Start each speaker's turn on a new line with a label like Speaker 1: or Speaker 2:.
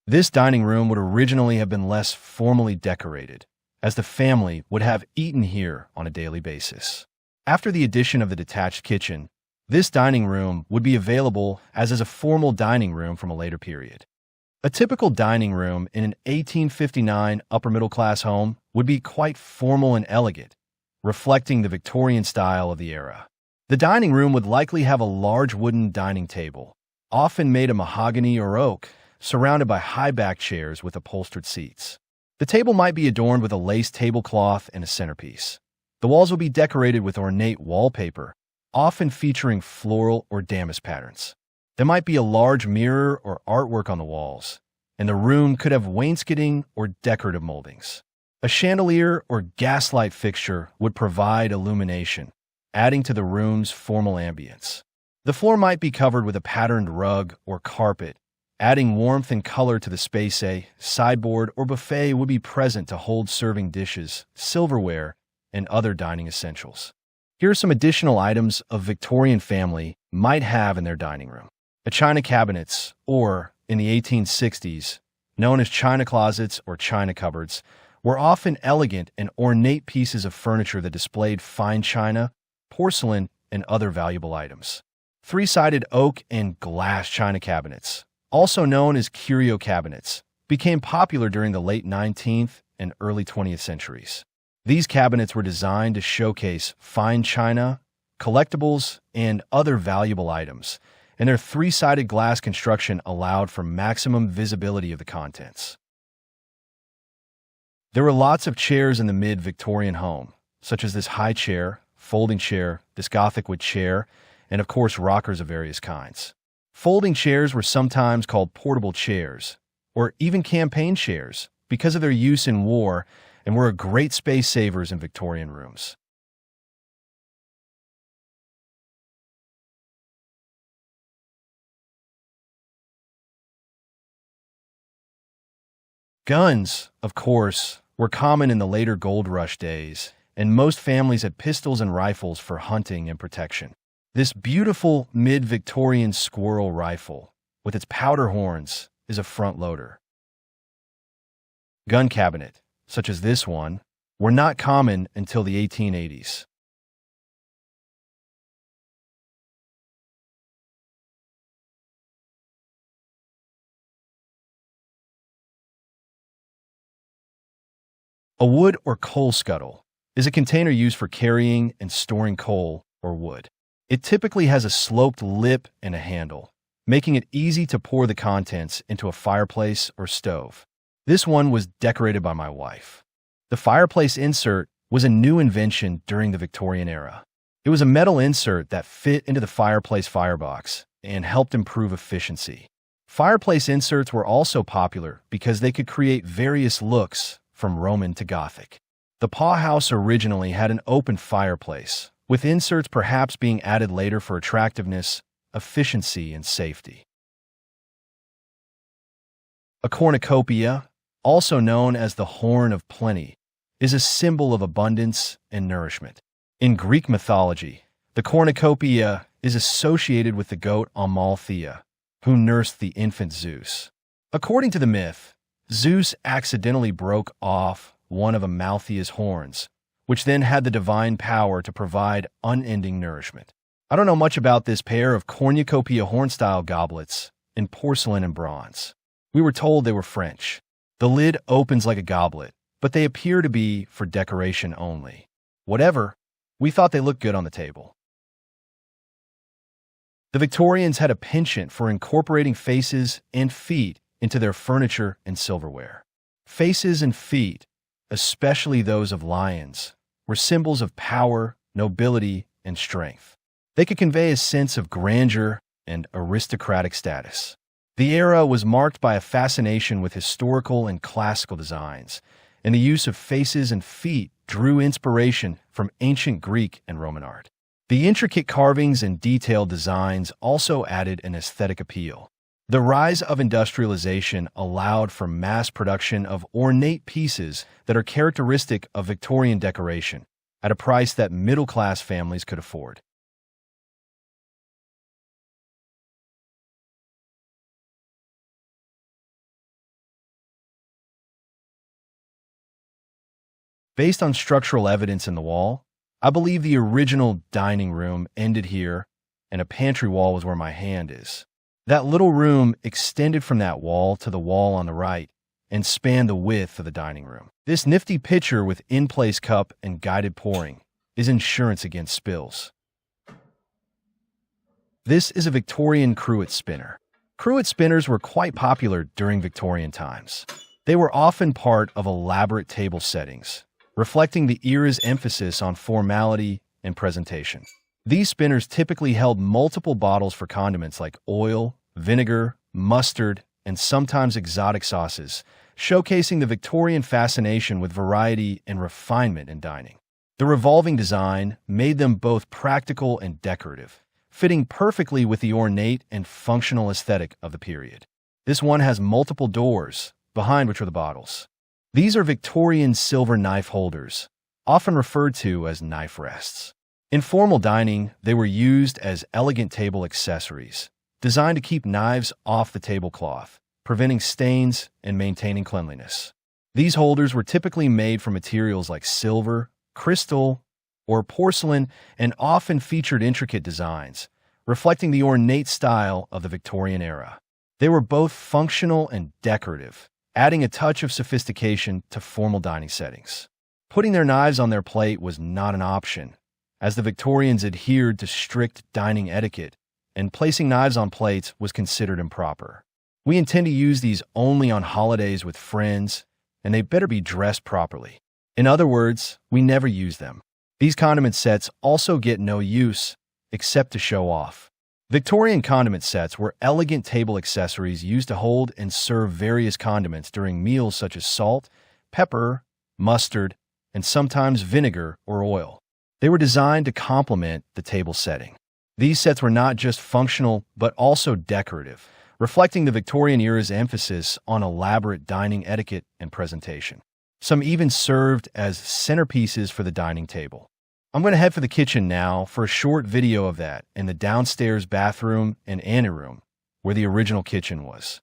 Speaker 1: This dining room would originally have been less formally decorated, as the family would have eaten here on a daily basis. After the addition of the detached kitchen, this dining room would be available as a formal dining room from a later period. A typical dining room in an 1859 upper-middle-class home would be quite formal and elegant, reflecting the Victorian style of the era. The dining room would likely have a large wooden dining table, often made of mahogany or oak, surrounded by high-backed chairs with upholstered seats. The table might be adorned with a lace tablecloth and a centerpiece. The walls would be decorated with ornate wallpaper, often featuring floral or damask patterns. There might be a large mirror or artwork on the walls, and the room could have wainscoting or decorative moldings. A chandelier or gaslight fixture would provide illumination, adding to the room's formal ambience. The floor might be covered with a patterned rug or carpet, adding warmth and color to the space. A sideboard or buffet would be present to hold serving dishes, silverware, and other dining essentials. Here are some additional items a Victorian family might have in their dining room. A china cabinets, or, in the 1860s, known as china closets or china cupboards, were often elegant and ornate pieces of furniture that displayed fine china, porcelain, and other valuable items. Three-sided oak and glass china cabinets, also known as curio cabinets, became popular during the late 19th and early 20th centuries. These cabinets were designed to showcase fine china, collectibles, and other valuable items, and their three-sided glass construction allowed for maximum visibility of the contents. There were lots of chairs in the mid-Victorian home, such as this high chair, folding chair, this Gothic wood chair, and of course rockers of various kinds. Folding chairs were sometimes called portable chairs, or even campaign chairs, because of their use in war, and were a great space savers in Victorian rooms. Guns, of course, were common in the later gold rush days, and most families had pistols and rifles for hunting and protection. This beautiful mid-Victorian squirrel rifle, with its powder horns, is a front loader. Gun cabinet, such as this one, were not common until the 1880s. A wood or coal scuttle is a container used for carrying and storing coal or wood. It typically has a sloped lip and a handle, making it easy to pour the contents into a fireplace or stove. This one was decorated by my wife. The fireplace insert was a new invention during the Victorian era. It was a metal insert that fit into the fireplace firebox and helped improve efficiency. Fireplace inserts were also popular because they could create various looks from Roman to Gothic. The Paugh house originally had an open fireplace, with inserts perhaps being added later for attractiveness, efficiency, and safety. A cornucopia, also known as the horn of plenty, is a symbol of abundance and nourishment. In Greek mythology, the cornucopia is associated with the goat Amalthea, who nursed the infant Zeus. According to the myth, Zeus accidentally broke off one of Amalthea's horns, which then had the divine power to provide unending nourishment. I don't know much about this pair of cornucopia horn-style goblets in porcelain and bronze. We were told they were French. The lid opens like a goblet, but they appear to be for decoration only. Whatever, we thought they looked good on the table. The Victorians had a penchant for incorporating faces and feet into their furniture and silverware. Faces and feet, especially those of lions, were symbols of power, nobility, and strength. They could convey a sense of grandeur and aristocratic status. The era was marked by a fascination with historical and classical designs, and the use of faces and feet drew inspiration from ancient Greek and Roman art. The intricate carvings and detailed designs also added an aesthetic appeal. The rise of industrialization allowed for mass production of ornate pieces that are characteristic of Victorian decoration, at a price that middle-class families could afford. Based on structural evidence in the wall, I believe the original dining room ended here, and a pantry wall was where my hand is. That little room extended from that wall to the wall on the right and spanned the width of the dining room. This nifty pitcher with in-place cup and guided pouring is insurance against spills. This is a Victorian cruet spinner. Cruet spinners were quite popular during Victorian times. They were often part of elaborate table settings, reflecting the era's emphasis on formality and presentation. These spinners typically held multiple bottles for condiments like oil, vinegar, mustard, and sometimes exotic sauces, showcasing the Victorian fascination with variety and refinement in dining. The revolving design made them both practical and decorative, fitting perfectly with the ornate and functional aesthetic of the period. This one has multiple doors, behind which are the bottles. These are Victorian silver knife holders, often referred to as knife rests. In formal dining, they were used as elegant table accessories, designed to keep knives off the tablecloth, preventing stains and maintaining cleanliness. These holders were typically made from materials like silver, crystal, or porcelain, and often featured intricate designs, reflecting the ornate style of the Victorian era. They were both functional and decorative, adding a touch of sophistication to formal dining settings. Putting their knives on their plate was not an option, as the Victorians adhered to strict dining etiquette, and placing knives on plates was considered improper. We intend to use these only on holidays with friends, and they better be dressed properly. In other words, we never use them. These condiment sets also get no use, except to show off. Victorian condiment sets were elegant table accessories used to hold and serve various condiments during meals such as salt, pepper, mustard, and sometimes vinegar or oil. They were designed to complement the table setting. These sets were not just functional, but also decorative, reflecting the Victorian era's emphasis on elaborate dining etiquette and presentation. Some even served as centerpieces for the dining table. I'm going to head for the kitchen now for a short video of that in the downstairs bathroom and anteroom, where the original kitchen was.